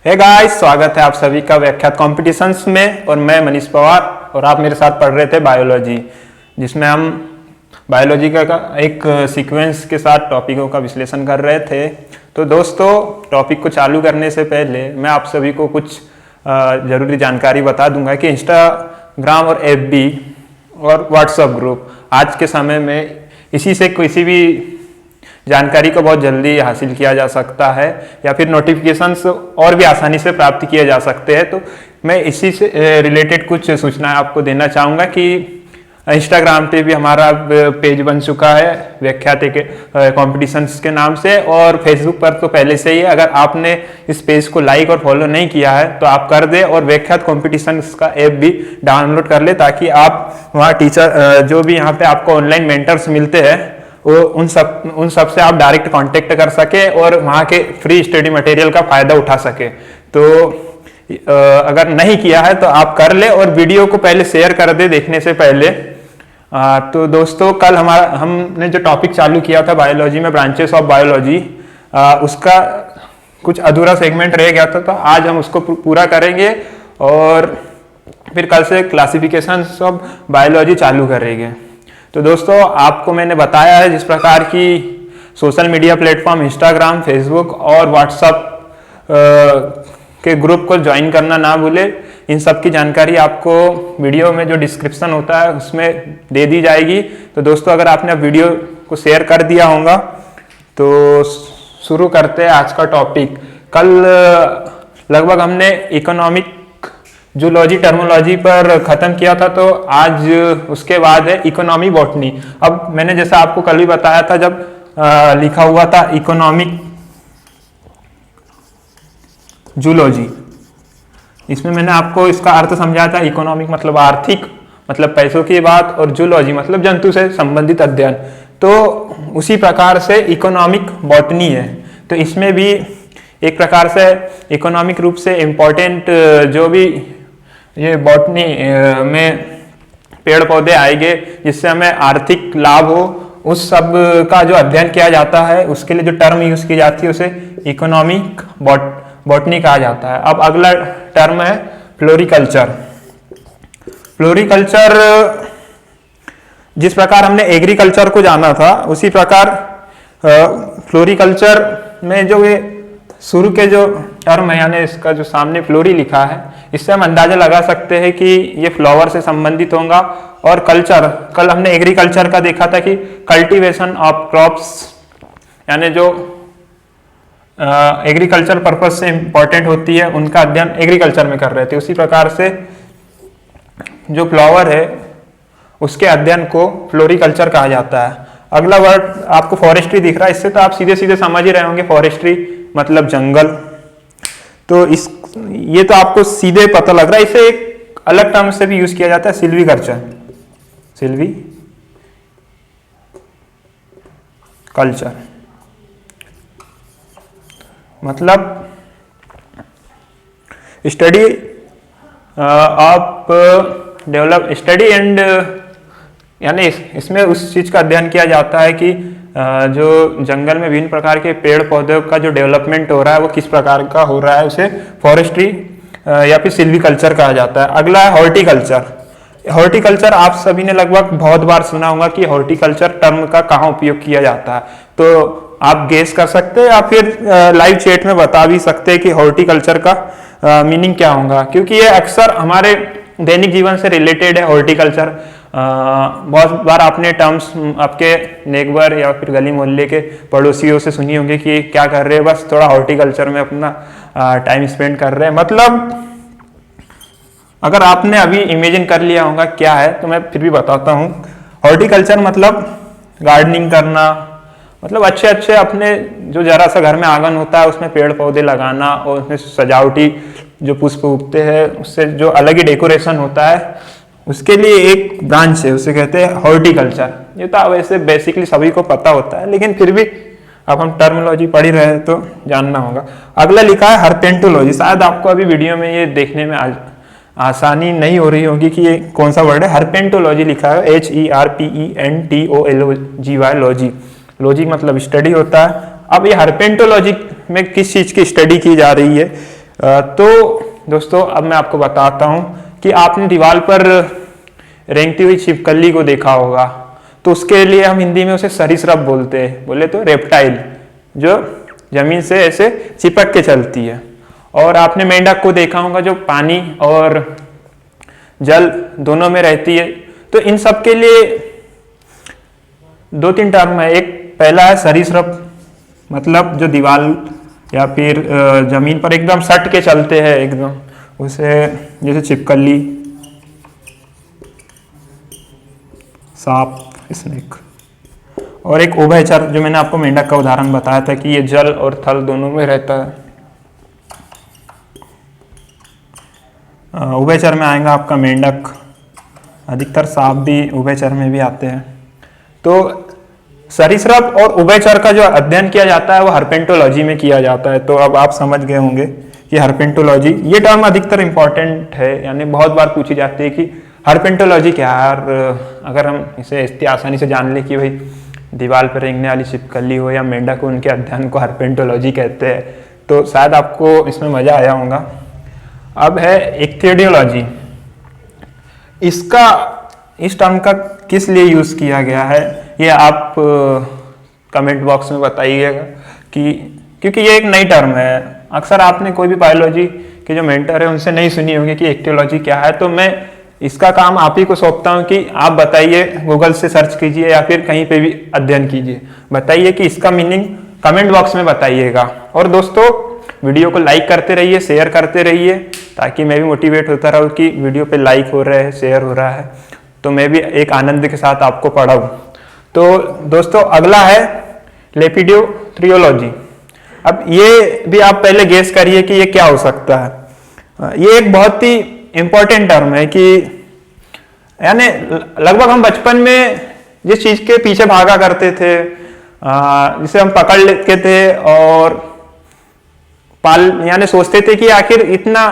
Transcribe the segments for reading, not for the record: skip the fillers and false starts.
Hey guys, स्वागत है आप सभी का व्याख्यात कॉम्पिटिशन्स में। और मैं मनीष पवार और आप मेरे साथ पढ़ रहे थे बायोलॉजी, जिसमें हम बायोलॉजी का एक सीक्वेंस के साथ टॉपिकों का विश्लेषण कर रहे थे। तो दोस्तों, टॉपिक को चालू करने से पहले मैं आप सभी को कुछ ज़रूरी जानकारी बता दूंगा कि इंस्टाग्राम और एफबी और व्हाट्सएप ग्रुप आज के समय में इसी से किसी भी जानकारी को बहुत जल्दी हासिल किया जा सकता है या फिर नोटिफिकेशंस और भी आसानी से प्राप्त किए जा सकते हैं। तो मैं इसी से रिलेटेड कुछ सूचनाएं आपको देना चाहूँगा कि इंस्टाग्राम पे भी हमारा पेज बन चुका है व्याख्यात के कॉम्पिटिशन्स के नाम से, और फेसबुक पर तो पहले से ही है। अगर आपने इस पेज को लाइक और फॉलो नहीं किया है तो आप कर दे, और व्याख्यात कॉम्पिटिशन्स का ऐप भी डाउनलोड कर ले, ताकि आप वहाँ टीचर जो भी यहाँ पे आपको ऑनलाइन मेंटर्स मिलते हैं वो उन सब से आप डायरेक्ट कांटेक्ट कर सके और वहाँ के फ्री स्टडी मटेरियल का फायदा उठा सके। तो अगर नहीं किया है तो आप कर ले और वीडियो को पहले शेयर कर दे देखने से पहले। तो दोस्तों, कल हमने जो टॉपिक चालू किया था बायोलॉजी में, ब्रांचेस ऑफ बायोलॉजी, उसका कुछ अधूरा सेगमेंट रह गया था, तो आज हम उसको पूरा करेंगे और फिर कल से क्लासिफिकेशन ऑफ बायोलॉजी चालू करेंगे। तो दोस्तों, आपको मैंने बताया है जिस प्रकार की social media platform Instagram, Facebook और व्हाट्सएप के ग्रुप को ज्वाइन करना ना भूले। इन सब की जानकारी आपको वीडियो में जो डिस्क्रिप्शन होता है उसमें दे दी जाएगी। तो दोस्तों, अगर आपने वीडियो को शेयर कर दिया होगा तो शुरू करते हैं आज का टॉपिक। कल लगभग हमने इकोनॉमिक जूलॉजी टर्मोलॉजी पर खत्म किया था, तो आज उसके बाद है इकोनॉमी बॉटनी। अब मैंने जैसा आपको कल भी बताया था, जब लिखा हुआ था इकोनॉमिक जूलॉजी, इसमें मैंने आपको इसका अर्थ समझाया था। इकोनॉमिक मतलब आर्थिक, मतलब पैसों की बात, और जूलॉजी मतलब जंतु से संबंधित अध्ययन। तो उसी प्रकार से इकोनॉमिक बॉटनी है। तो इसमें भी एक प्रकार से इकोनॉमिक रूप से इम्पोर्टेंट जो भी ये बॉटनी में पेड़ पौधे आएंगे जिससे हमें आर्थिक लाभ हो, उस सब का जो अध्ययन किया जाता है, उसके लिए जो टर्म यूज की जाती है उसे इकोनॉमिक बॉटनी कहा जाता है। अब अगला टर्म है फ्लोरिकल्चर। फ्लोरिकल्चर, जिस प्रकार हमने एग्रीकल्चर को जाना था उसी प्रकार फ्लोरिकल्चर में जो ये शुरू के जो टर्म है, यानी इसका जो सामने फ्लोरी लिखा है, इससे हम अंदाजा लगा सकते हैं कि ये फ्लावर से संबंधित होगा। और कल्चर, कल हमने एग्रीकल्चर का देखा था कि कल्टीवेशन ऑफ क्रॉप्स, यानी जो एग्रीकल्चर पर्पज से इंपॉर्टेंट होती है उनका अध्ययन एग्रीकल्चर में कर रहे थे। उसी प्रकार से जो फ्लावर है उसके अध्ययन को फ्लोरिकल्चर कहा जाता है। अगला वर्ड आपको फॉरेस्ट्री दिख रहा है, इससे तो आप सीधे सीधे समझ ही रहे होंगे, फॉरेस्ट्री मतलब जंगल। तो ये तो आपको सीधे पता लग रहा है। इसे एक अलग टर्म से भी यूज किया जाता है, सिल्वीकल्चर। सिल्वीकल्चर मतलब study of develop study and, यानी इसमें उस चीज का अध्ययन किया जाता है कि जो जंगल में विभिन्न प्रकार के पेड़ पौधों का जो डेवलपमेंट हो रहा है वो किस प्रकार का हो रहा है, उसे फॉरेस्ट्री या फिर सिल्वीकल्चर कहा जाता है। अगला है हॉर्टिकल्चर। हॉर्टिकल्चर आप सभी ने लगभग बहुत बार सुना होगा कि हॉर्टिकल्चर टर्म का कहाँ उपयोग किया जाता है। तो आप गेस कर सकते हैं या फिर लाइव चैट में बता भी सकते हैं कि हॉर्टिकल्चर का मीनिंग क्या होगा, क्योंकि ये अक्सर हमारे दैनिक जीवन से रिलेटेड है। हॉर्टिकल्चर बहुत बार आपने टर्म्स आपके नेबर या फिर गली मोहल्ले के पड़ोसियों से सुनी होंगी कि क्या कर रहे हैं, बस थोड़ा हॉर्टिकल्चर में अपना टाइम स्पेंड कर रहे हैं। मतलब अगर आपने अभी इमेजिन कर लिया होगा क्या है, तो मैं फिर भी बताता हूँ। हॉर्टिकल्चर मतलब गार्डनिंग करना, मतलब अच्छे अच्छे अपने जो जरा सा घर में आंगन होता है उसमें पेड़ पौधे लगाना और उसमें सजावटी जो पुष्प उगते हैं उससे जो अलग ही डेकोरेशन होता है, उसके लिए एक ब्रांच है, उसे कहते हैं हॉर्टिकल्चर। ये तो वैसे बेसिकली सभी को पता होता है, लेकिन फिर भी अब हम टर्मिनोलॉजी पढ़ ही रहे हैं तो जानना होगा। अगला लिखा है हर्पेंटोलॉजी। शायद आपको अभी वीडियो में ये देखने में आसानी नहीं हो रही होगी कि ये कौन सा वर्ड है। हर्पेंटोलॉजी लिखा है HERPENTOLOGY लॉजी। लॉजी मतलब स्टडी होता है। अब ये हर्पेंटोलॉजी में किस चीज की स्टडी की जा रही है, तो दोस्तों अब मैं आपको बताता हूँ कि आपने दीवार पर रेंगती हुई छिपकली को देखा होगा, तो उसके लिए हम हिंदी में उसे सरीसृप बोलते हैं, बोले तो रेप्टाइल, जो जमीन से ऐसे चिपक के चलती है। और आपने मेंढक को देखा होगा जो पानी और जल दोनों में रहती है। तो इन सब के लिए 2-3 टर्म है। एक पहला है सरीसृप, मतलब जो दीवार या फिर जमीन पर एकदम सट के चलते हैं एकदम, उसे जैसे छिपकली, सांप, स्नेक। और एक उभयचर, जो मैंने आपको मेंढक का उदाहरण बताया था कि ये जल और थल दोनों में रहता है। उभयचर में आएगा आपका मेंढक, अधिकतर सांप भी उभयचर में भी आते हैं। तो सरीसृप और उभयचर का जो अध्ययन किया जाता है वो हर्पेंटोलॉजी में किया जाता है। तो अब आप समझ गए होंगे कि हर्पेंटोलॉजी, ये टर्म अधिकतर इंपॉर्टेंट है, यानी बहुत बार पूछी जाती है कि हर्पेंटोलॉजी क्या है। और अगर हम इसे इतनी आसानी से जान लें कि भाई दीवार पर रेंगने वाली छिपकली हो या मेंढक हो, उनके अध्ययन को हर्पेंटोलॉजी कहते हैं, तो शायद आपको इसमें मजा आया होगा। अब है इक्थियोलॉजी। इसका, इस टर्म का किस लिए यूज किया गया है ये आप कमेंट बॉक्स में बताइएगा, क्योंकि ये एक नई टर्म है। अक्सर आपने कोई भी बायोलॉजी के जो मेंटर है उनसे नहीं सुनी होगी कि इक्थियोलॉजी क्या है। तो मैं इसका काम आप ही को सौंपता हूँ कि आप बताइए, गूगल से सर्च कीजिए या फिर कहीं पे भी अध्ययन कीजिए, बताइए कि इसका मीनिंग कमेंट बॉक्स में बताइएगा। और दोस्तों वीडियो को लाइक करते रहिए, शेयर करते रहिए, ताकि मैं भी मोटिवेट होता रहूँ कि वीडियो पे लाइक हो रहा है, शेयर हो रहा है, तो मैं भी एक आनंद के साथ आपको पढ़ाऊँ। तो दोस्तों अगला है लेपिडोथ्रियोलॉजी। अब ये भी आप पहले गेस करिए कि ये क्या हो सकता है। ये एक बहुत ही इंपॉर्टेंट टर्म है कि यानी लगभग हम बचपन में जिस चीज के पीछे भागा करते थे, जिसे हम पकड़ लेते थे और पाल, यानी सोचते थे कि आखिर इतना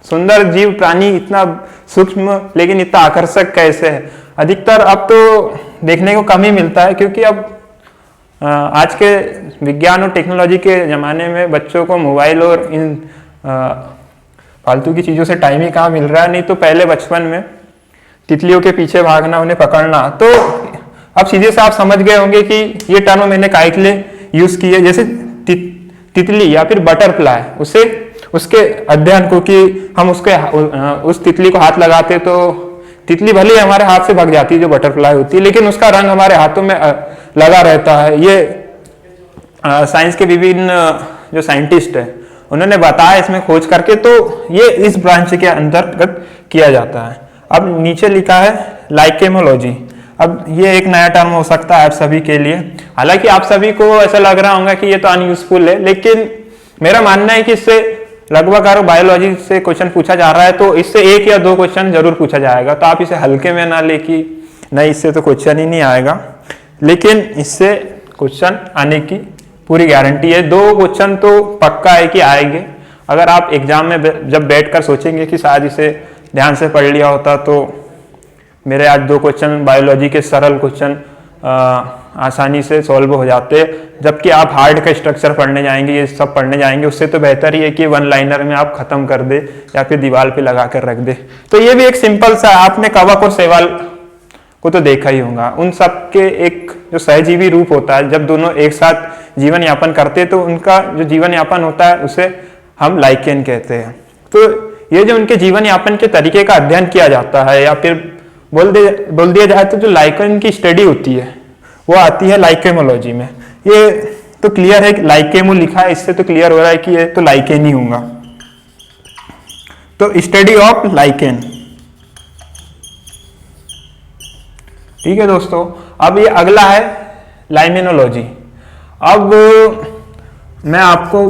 सुंदर जीव प्राणी, इतना सूक्ष्म लेकिन इतना आकर्षक कैसे है। अधिकतर अब तो देखने को कम ही मिलता है, क्योंकि अब आज के विज्ञान और टेक्नोलॉजी के ज़माने में बच्चों को मोबाइल और इन फालतू की चीज़ों से टाइम ही कहाँ मिल रहा है। नहीं तो पहले बचपन में तितलियों के पीछे भागना, उन्हें पकड़ना। तो अब सीधे से आप समझ गए होंगे कि ये टर्म मैंने काहे के लिए यूज़ की है। जैसे तितली या फिर बटरफ्लाई, उसे उसके अध्ययन को कि हम उसके उस तितली को हाथ लगाते तो तितली भले हमारे हाथ से भाग जाती है जो बटरफ्लाई होती है, लेकिन उसका रंग हमारे हाथों में लगा रहता है। ये साइंस के विभिन्न जो साइंटिस्ट है उन्होंने बताया इसमें खोज करके, तो ये इस ब्रांच के अंतर्गत किया जाता है। अब नीचे लिखा है लाइकेमोलॉजी। अब ये एक नया टर्म हो सकता है आप सभी के लिए। हालांकि आप सभी को ऐसा लग रहा होगा कि ये तो अनयूजफुल है, लेकिन मेरा मानना है कि इससे लगभग अगर बायोलॉजी से क्वेश्चन पूछा जा रहा है तो इससे 1 या 2 क्वेश्चन जरूर पूछा जाएगा। तो आप इसे हल्के में ना ले कि नहीं इससे तो क्वेश्चन ही नहीं आएगा, लेकिन इससे क्वेश्चन आने की पूरी गारंटी है। 2 क्वेश्चन तो पक्का है कि आएंगे। अगर आप एग्जाम में जब बैठकर सोचेंगे कि शायद इसे ध्यान से पढ़ लिया होता तो मेरे आज 2 क्वेश्चन बायोलॉजी के सरल क्वेश्चन आसानी से सॉल्व हो जाते, जबकि आप हार्ड का स्ट्रक्चर पढ़ने जाएंगे, ये सब पढ़ने जाएंगे, उससे तो बेहतर ही है कि 1 लाइनर में आप खत्म कर दे या फिर दीवार पे लगा कर रख दे। तो ये भी एक सिंपल सा, आपने कवक और शैवाल को तो देखा ही होगा। उन सब के एक जो सहजीवी रूप होता है, जब दोनों एक साथ जीवन यापन करते तो उनका जो जीवन यापन होता है उसे हम लाइकेन कहते हैं। तो ये जो उनके जीवन यापन के तरीके का अध्ययन किया जाता है, या फिर बोल दिया जाए तो जो लाइकेन की स्टडी होती है वो आती है लाइकेमोलॉजी में। ये तो क्लियर है कि लाइकेमो लिखा है, इससे तो क्लियर हो रहा है कि ये तो लाइकेन ही होगा। तो स्टडी ऑफ लाइकेन, ठीक है दोस्तों। अब ये अगला है लाइमेनोलॉजी। अब मैं आपको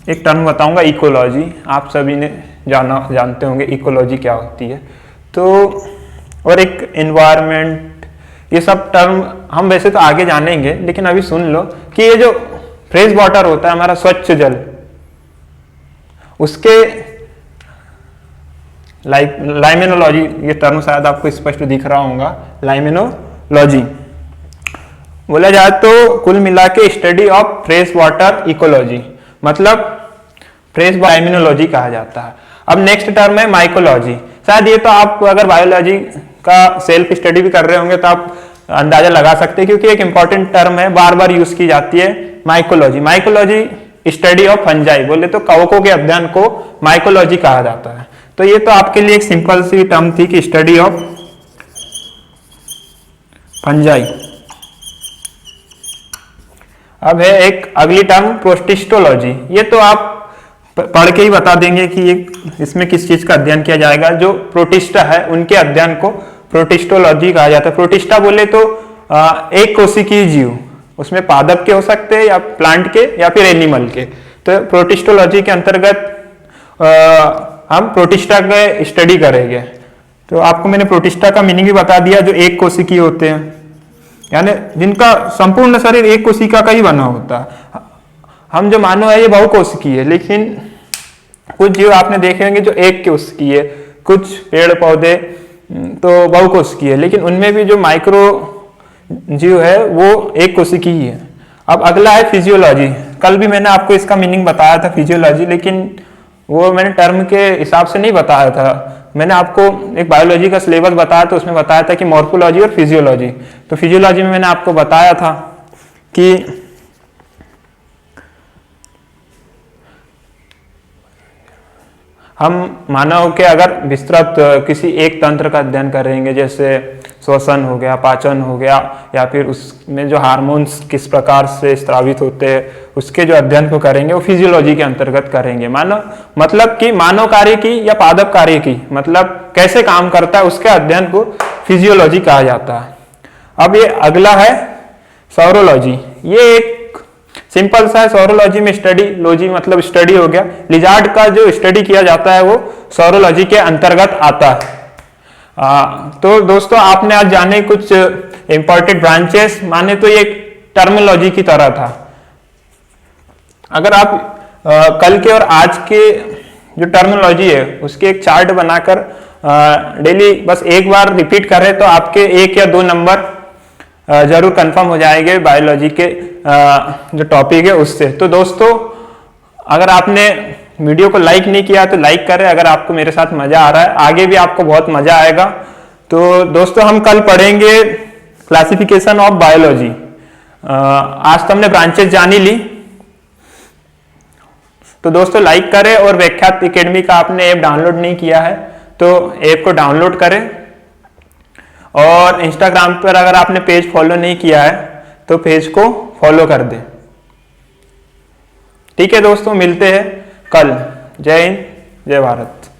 एक टर्म बताऊंगा, इकोलॉजी। आप सभी ने जानते होंगे इकोलॉजी क्या होती है। तो और एक एनवायरनमेंट, ये सब टर्म हम वैसे तो आगे जानेंगे, लेकिन अभी सुन लो कि ये जो फ्रेश वाटर होता है, हमारा स्वच्छ जल, उसके लाइमेनोलॉजी, ये टर्म शायद आपको स्पष्ट दिख रहा होगा, लाइमेनोलॉजी बोला जाए तो कुल मिला के study of fresh water ecology. मतलब फ्रेश बायोइम्यूनोलॉजी कहा जाता है। अब नेक्स्ट टर्म है माइकोलॉजी। शायद ये तो आप अगर बायोलॉजी का सेल्फ स्टडी भी कर रहे होंगे तो आप अंदाजा लगा सकते हैं, क्योंकि एक इंपॉर्टेंट टर्म है, बार बार यूज की जाती है, mycology. Mycology study of fungi, बोले तो कवकों के अध्ययन को माइकोलॉजी कहा जाता है। तो ये तो आपके लिए एक सिंपल सी टर्म थी कि स्टडी ऑफ फंजाई। अब है एक अगली टर्म प्रोटिस्टोलॉजी। ये तो आप पढ़ के ही बता देंगे कि ये इसमें किस चीज का अध्ययन किया जाएगा। जो प्रोटिस्टा है उनके अध्ययन को प्रोटिस्टोलॉजी कहा जाता है। प्रोटिस्टा बोले तो एक कोशिकीय जीव, उसमें पादप के हो सकते हैं या प्लांट के या फिर एनिमल के। तो प्रोटिस्टोलॉजी के अंतर्गत हम प्रोटिस्टा का स्टडी करेंगे। तो आपको मैंने प्रोटिस्टा का मीनिंग भी बता दिया, जो एक कोशिकीय होते हैं, यानी जिनका संपूर्ण शरीर एक कोशिका का ही बना होता है। हम जो मानव है ये बहुकोशिकीय है, लेकिन कुछ जीव आपने देखे होंगे जो एक कोशिकीय है, कुछ पेड़ पौधे तो बहुकोशिकीय है, लेकिन उनमें भी जो माइक्रो जीव है वो एक कोशिकीय है। अब अगला है फिजियोलॉजी। कल भी मैंने आपको इसका मीनिंग बताया था फिजियोलॉजी, लेकिन वो मैंने टर्म के हिसाब से नहीं बताया था। मैंने आपको एक बायोलॉजी का सिलेबस बताया था, उसमें बताया था कि मॉर्फोलॉजी और फिजियोलॉजी। तो फिजियोलॉजी में मैंने आपको बताया था कि हम मानव के अगर विस्तृत किसी एक तंत्र का अध्ययन करेंगे, जैसे श्वसन हो गया, पाचन हो गया, या फिर उसमें जो हार्मोन्स किस प्रकार से स्रावित होते हैं, उसके जो अध्ययन को करेंगे वो फिजियोलॉजी के अंतर्गत करेंगे। मानव मतलब कि मानव कार्य की या पादप कार्य की, मतलब कैसे काम करता है, उसके अध्ययन को फिजियोलॉजी कहा जाता है। अब ये अगला है सौरोलॉजी। ये एक सिंपल सा है। सौरोलॉजी में स्टडी, लॉजी मतलब स्टडी हो गया। लिजार्ड का जो स्टडी किया जाता है वो सौरोलॉजी के अंतर्गत आता है। तो दोस्तों आपने आज जाने कुछ इंपॉर्टेंट ब्रांचेस, माने तो ये टर्मिनोलॉजी की तरह था। अगर आप कल के और आज के जो टर्मिनोलॉजी है उसके एक चार्ट बनाकर डेली बस एक बार रिपीट करें तो आपके 1 या 2 नंबर जरूर कंफर्म हो जाएंगे बायोलॉजी के जो टॉपिक है उससे। तो दोस्तों अगर आपने वीडियो को लाइक नहीं किया तो लाइक करें, अगर आपको मेरे साथ मजा आ रहा है, आगे भी आपको बहुत मजा आएगा। तो दोस्तों हम कल पढ़ेंगे क्लासिफिकेशन ऑफ बायोलॉजी। आज तो हमने ब्रांचेस जान ही ली। तो दोस्तों लाइक करें, और व्याख्यात एकेडमी का आपने ऐप डाउनलोड नहीं किया है तो ऐप को डाउनलोड करें, और इंस्टाग्राम पर अगर आपने पेज फॉलो नहीं किया है तो पेज को फॉलो कर दें। ठीक है दोस्तों, मिलते हैं कल। जय हिंद, जय भारत।